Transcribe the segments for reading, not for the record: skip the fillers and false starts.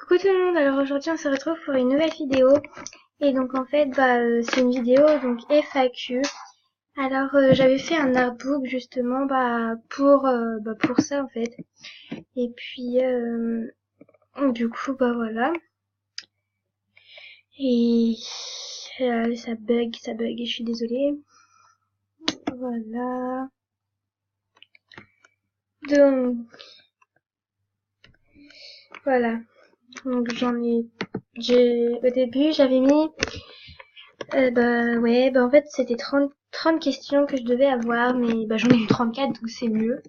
Coucou tout le monde, alors aujourd'hui on se retrouve pour une nouvelle vidéo et donc en fait c'est une vidéo donc FAQ. Alors j'avais fait un artbook justement pour ça en fait et puis du coup voilà et ça bug et je suis désolée. Voilà, donc voilà, donc au début j'avais mis en fait c'était 30 questions que je devais avoir, mais j'en ai eu 34 donc c'est mieux.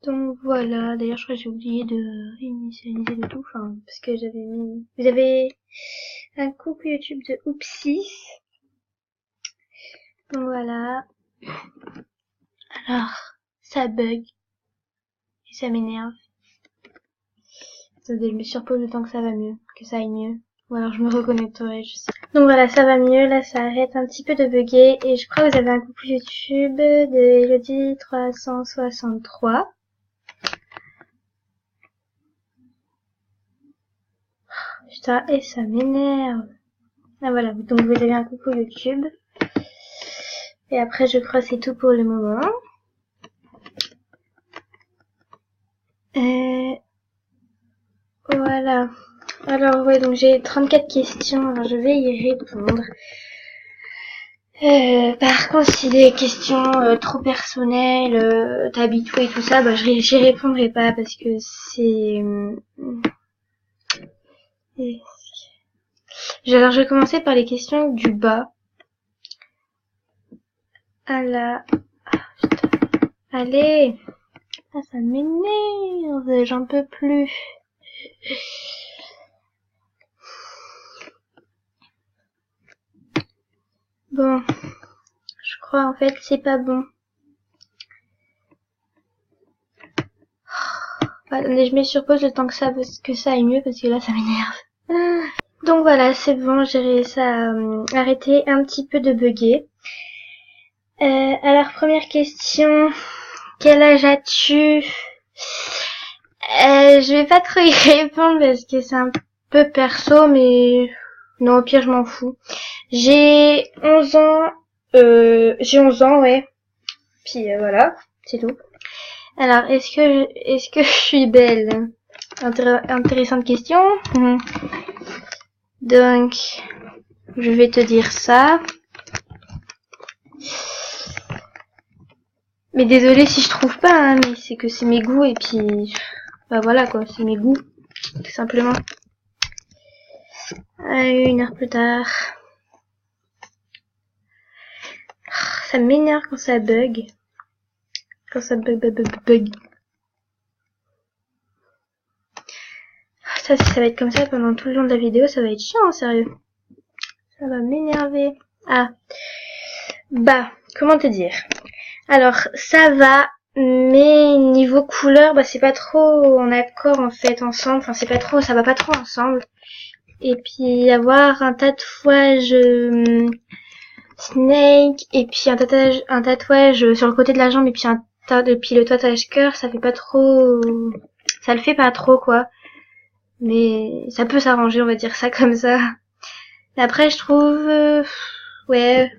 Donc voilà, d'ailleurs je crois que j'ai oublié de réinitialiser le tout, enfin parce que j'avais mis... Vous avez un coucou YouTube de Oupsis. Donc voilà. Alors, ça bug. Et ça m'énerve. Attendez, je me surpose le temps que ça va mieux, que ça aille mieux. Ou alors je me reconnecterai, je sais. Donc voilà, ça va mieux, là ça arrête un petit peu de bugger. Et je crois que vous avez un coucou YouTube de Elodie 363. Putain, et ça m'énerve. Ah voilà, donc vous avez un coucou YouTube. Et après je crois que c'est tout pour le moment. Voilà. Alors ouais, donc j'ai 34 questions, alors je vais y répondre. Par contre, si des questions trop personnelles, t'habites où et tout ça, j'y répondrai pas parce que c'est... Alors je vais commencer par les questions du bas. Allez. Ah, ça m'énerve, j'en peux plus. Bon, je crois en fait c'est pas bon. Attendez, je me surpose le temps que ça aille mieux parce que là ça m'énerve. Donc voilà, c'est bon, j'ai réussi à arrêter un petit peu de bugger. Alors première question, quel âge as-tu? Je vais pas trop y répondre parce que c'est un peu perso, mais non, au pire je m'en fous. J'ai 11 ans, ouais. Puis voilà, c'est tout. Alors, est-ce que je suis belle? Intéressante question. Donc, je vais te dire ça. Mais désolée si je trouve pas, hein, mais c'est que c'est mes goûts et puis, voilà quoi, c'est mes goûts, tout simplement. 1 heure plus tard. Ça m'énerve quand ça bug. Quand ça bug. Ça, si ça va être comme ça pendant tout le long de la vidéo, ça va être chiant, sérieux. Ça va m'énerver. Ah. Comment te dire? Alors, ça va, mais niveau couleur, c'est pas trop en accord, en fait, ensemble. Enfin, c'est pas trop, ça va pas trop ensemble. Et puis, avoir un tatouage snake, et puis un tatouage sur le côté de la jambe, et puis le tatouage cœur, ça fait pas trop... Ça le fait pas trop, quoi. Mais ça peut s'arranger, on va dire ça comme ça. Après, je trouve... ouais...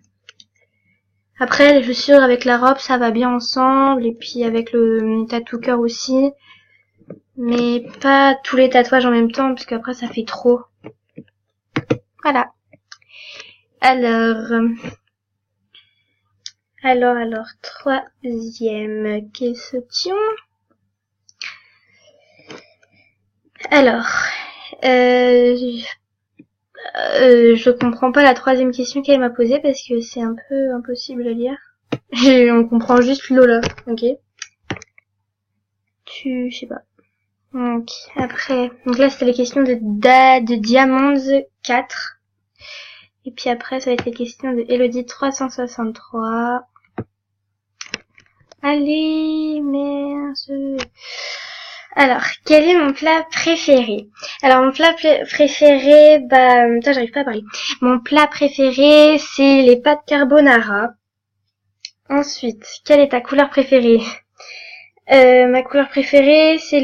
Après, les chaussures avec la robe, ça va bien ensemble. Et puis avec le tatou cœur aussi. Mais pas tous les tatouages en même temps, parce qu'après, ça fait trop. Voilà. Alors, troisième question. Alors, je comprends pas la troisième question qu'elle m'a posée parce que c'est un peu impossible à lire. On comprend juste Lola, ok. Je sais pas. Donc, après, là c'était les questions de Diamonds 4. Et puis après ça va être les questions de Elodie 363. Allez, merde. Alors, quel est mon plat préféré? Alors, mon plat préféré, j'arrive pas à parler. Mon plat préféré, c'est les pâtes carbonara. Ensuite, quelle est ta couleur préférée? Ma couleur préférée, c'est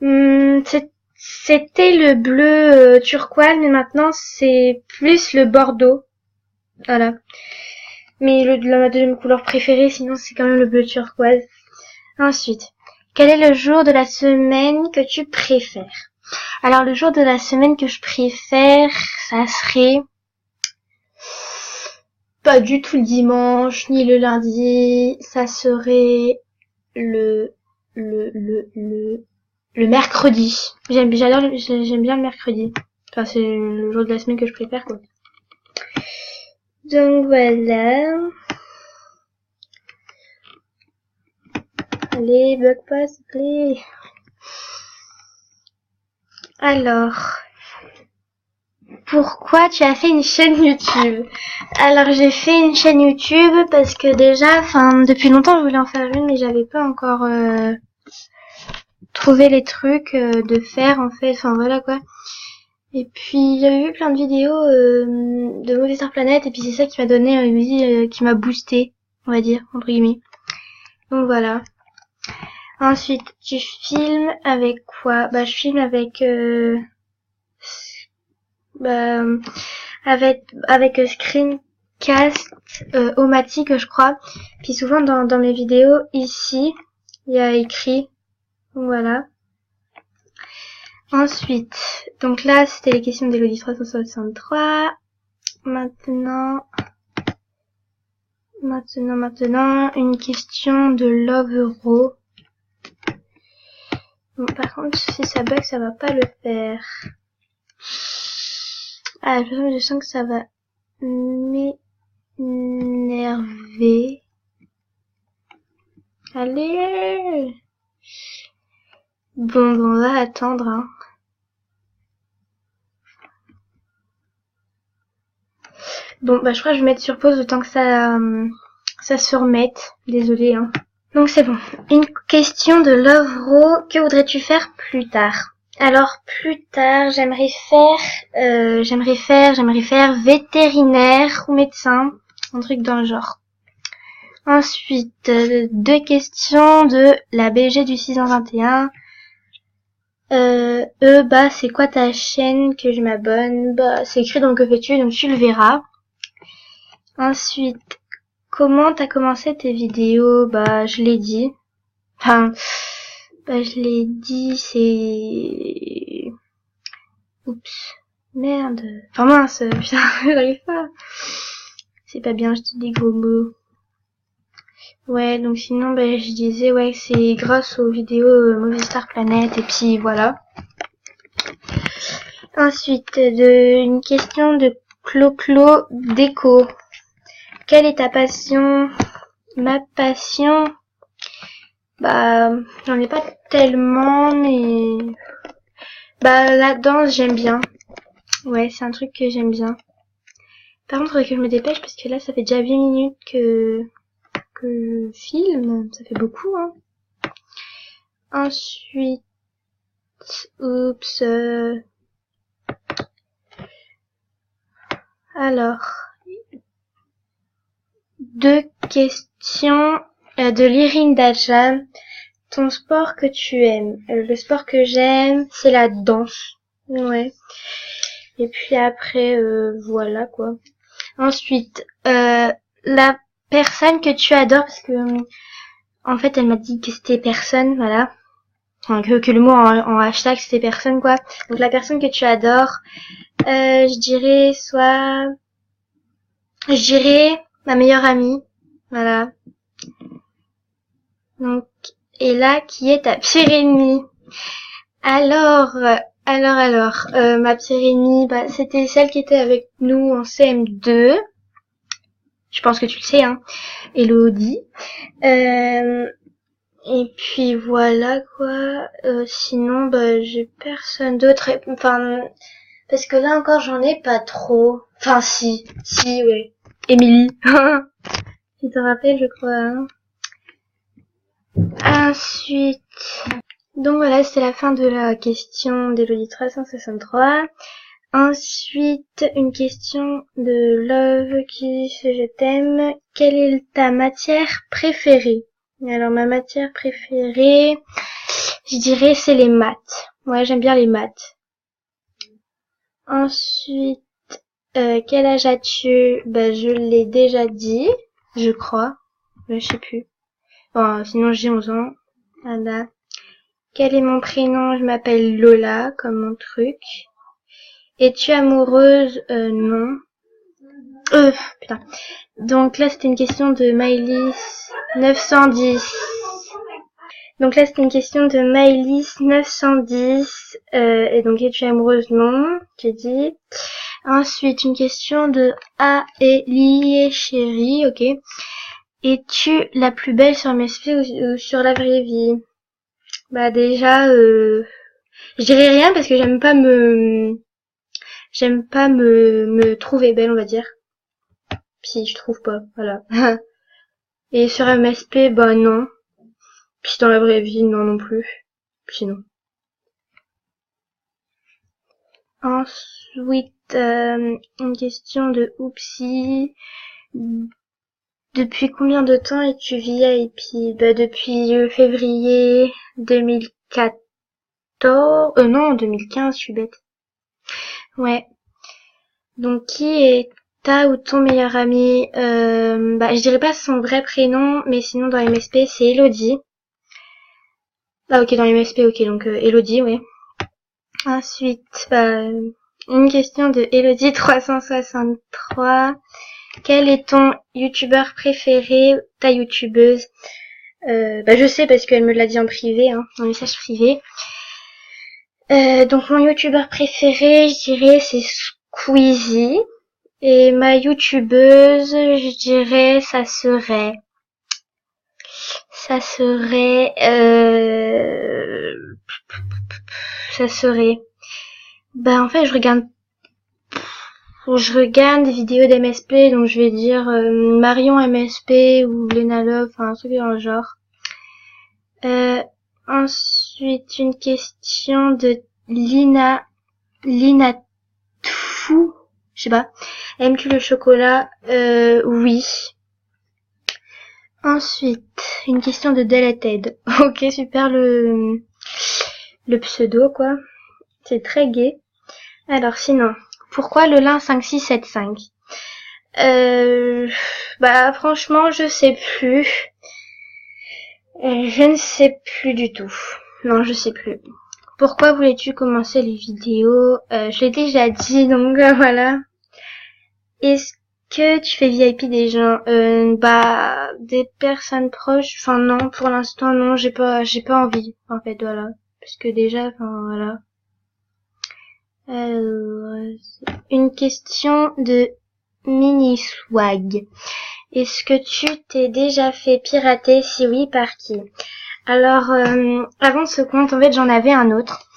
C'était le bleu turquoise, mais maintenant c'est plus le bordeaux. Voilà. Mais ma deuxième couleur préférée, sinon c'est quand même le bleu turquoise. Ensuite, quel est le jour de la semaine que tu préfères? Alors le jour de la semaine que je préfère, ça serait pas du tout le dimanche ni le lundi, ça serait le mercredi. J'aime bien le mercredi. Enfin c'est le jour de la semaine que je préfère quoi. Donc voilà. Allez, bloque pas s'il te plaît. Alors, pourquoi tu as fait une chaîne YouTube? Alors j'ai fait une chaîne YouTube parce que déjà, depuis longtemps je voulais en faire une, mais j'avais pas encore trouvé les trucs de faire en fait. Enfin voilà quoi. Et puis j'avais vu plein de vidéos de Movie Star Planet et puis c'est ça qui m'a donné qui m'a boosté, on va dire entre guillemets. Donc voilà. Ensuite, tu filmes avec quoi? Bah je filme avec avec Screencast Omatic je crois. Puis souvent dans mes vidéos ici il y a écrit, voilà. Ensuite, donc là c'était les questions d'Elodie 363. Maintenant une question de Lovero. Bon, par contre si ça bug ça va pas le faire. Ah, je sens que ça va m'énerver. Allez! Bon, on va attendre, hein. Bon, bah, je crois que je vais mettre sur pause le temps que ça se remette. Désolée, hein. Donc, c'est bon. Une question de Lovero. Que voudrais-tu faire plus tard? Alors, plus tard, j'aimerais faire vétérinaire ou médecin. Un truc dans le genre. Ensuite, deux questions de la BG du 621. Bah, c'est quoi ta chaîne que je m'abonne? Bah, c'est écrit dans le que fais-tu, donc tu le verras. Ensuite, comment t'as commencé tes vidéos? Bah, je l'ai dit. C'est... Oups. Merde. Mince, putain, j'arrive pas. C'est pas bien, je dis des gros mots. Ouais, donc sinon, je disais, ouais, c'est grâce aux vidéos Movie Star Planet, et puis voilà. Ensuite, une question de Clo Déco. Quelle est ta passion? Ma passion, j'en ai pas tellement, mais la danse, j'aime bien. Ouais, c'est un truc que j'aime bien. Par contre, faudrait que je me dépêche parce que là, ça fait déjà 8 minutes que je filme. Ça fait beaucoup, hein. Ensuite, alors, deux questions de Lirine Daja. Ton sport que tu aimes? Le sport que j'aime, c'est la danse. Ouais. Et puis après, voilà quoi. Ensuite, la personne que tu adores, parce que en fait, elle m'a dit que c'était personne, voilà. Enfin, que le mot en hashtag c'était personne quoi. Donc la personne que tu adores, je dirais ma meilleure amie, voilà. Donc et là qui est ta pire ennemie? Alors ma pire ennemie, c'était celle qui était avec nous en CM2. Je pense que tu le sais, hein. Elodie. Et puis voilà quoi. Sinon j'ai personne d'autre. Parce que là encore j'en ai pas trop. Enfin si ouais. Émilie. Tu te rappelles je crois. Hein. Ensuite. Donc voilà, c'est la fin de la question d'Elodie 363. Ensuite, une question de Love qui fait je t'aime. Quelle est ta matière préférée? Alors ma matière préférée, Je dirais c'est les maths. Ouais, j'aime bien les maths. Ensuite, quel âge as-tu? Bah, je l'ai déjà dit, je crois. Mais je sais plus. Bon, sinon j'ai 11 ans. Voilà. Quel est mon prénom? Je m'appelle Lola, comme mon truc. Es-tu amoureuse? Non. Putain. Donc là, c'était une question de Maëlys 910. Donc là, c'était une question de Maëlys 910. Et donc, es-tu amoureuse? Non, j'ai dit. Ensuite, une question de Aélie Chérie, ok. Es-tu la plus belle sur MSP ou sur la vraie vie? Bah déjà, je dirais rien parce que j'aime pas me trouver belle, on va dire. Puis je trouve pas, voilà. Et sur MSP, bah non. Puis dans la vraie vie, non non plus. Puis non. Ensuite, une question de Oupsie. Depuis combien de temps es-tu VIP? Bah depuis février 2014. Non, 2015, je suis bête. Ouais. Donc qui est ta ou ton meilleur ami? Bah je dirais pas son vrai prénom, mais sinon dans MSP c'est Elodie. Ah ok, dans MSP, ok, donc Elodie, ouais. Ensuite, bah, une question de Elodie 363. Quel est ton youtubeur préféré, ta youtubeuse? Bah je sais parce qu'elle me l'a dit en privé, hein, en message privé. Donc mon youtubeur préféré, je dirais c'est Squeezie. Et ma youtubeuse, je dirais ça serait bah en fait je regarde des vidéos d'MSP, donc je vais dire Marion MSP ou Lena Love, enfin un truc dans le genre. Ensuite une question de Lina Tfou, je sais pas. Aimes-tu le chocolat? Oui. Ensuite, une question de Deleted. Ok, super le pseudo, quoi. C'est très gai. Alors, sinon, pourquoi le lin 5675? Bah, franchement, je sais plus. Je ne sais plus du tout. Non, je sais plus. Pourquoi voulais-tu commencer les vidéos? Je l'ai déjà dit, donc voilà. Est-ce que tu fais VIP des gens? Bah, des personnes proches. Enfin non, pour l'instant non, j'ai pas envie. En fait, voilà. Parce que déjà, enfin voilà. Une question de Mini Swag. Est-ce que tu t'es déjà fait pirater? Si oui, par qui? Alors, avant ce compte, en fait, j'en avais un autre.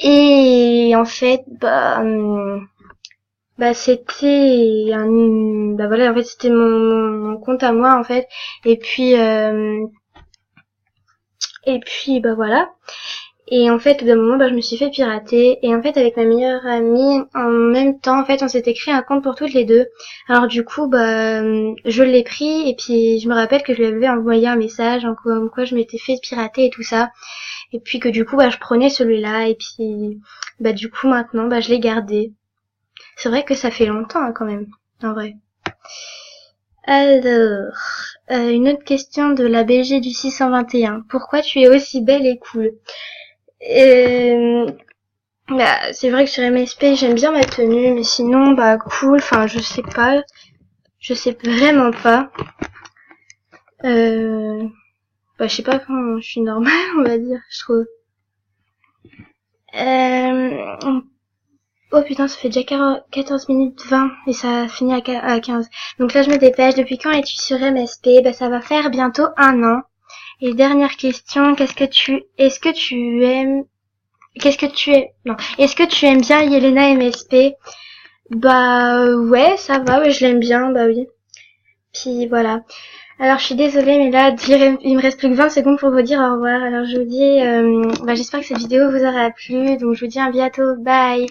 Et en fait, bah c'était bah voilà, en fait, c'était mon compte à moi, en fait. Et puis bah voilà. Et en fait, au bout d'un moment, bah, je me suis fait pirater. Et en fait, avec ma meilleure amie, en même temps, en fait, on s'était créé un compte pour toutes les deux. Alors du coup, bah, je l'ai pris. Et puis, je me rappelle que je lui avais envoyé un message en quoi je m'étais fait pirater et tout ça. Et puis que du coup, bah, je prenais celui-là. Et puis, bah, du coup, maintenant, bah, je l'ai gardé. C'est vrai que ça fait longtemps, hein, quand même. En vrai. Alors, une autre question de la BG du 621. Pourquoi tu es aussi belle et cool? Bah, c'est vrai que sur MSP, j'aime bien ma tenue, mais sinon, bah, cool, enfin, je sais pas. Je sais vraiment pas. Bah, je sais pas, enfin, je suis normale, on va dire, je trouve. Oh putain, ça fait déjà 14 minutes 20 et ça finit à 15. Donc là, je me dépêche. Depuis quand es-tu sur MSP? Bah, ça va faire bientôt 1 an. Et dernière question, est-ce que tu aimes bien Yelena MSP? Bah, ouais, ça va, ouais, je l'aime bien, bah oui. Puis voilà. Alors, je suis désolée, mais là, il me reste plus que 20 secondes pour vous dire au revoir. Alors, je vous dis, j'espère que cette vidéo vous aura plu. Donc, je vous dis à bientôt. Bye!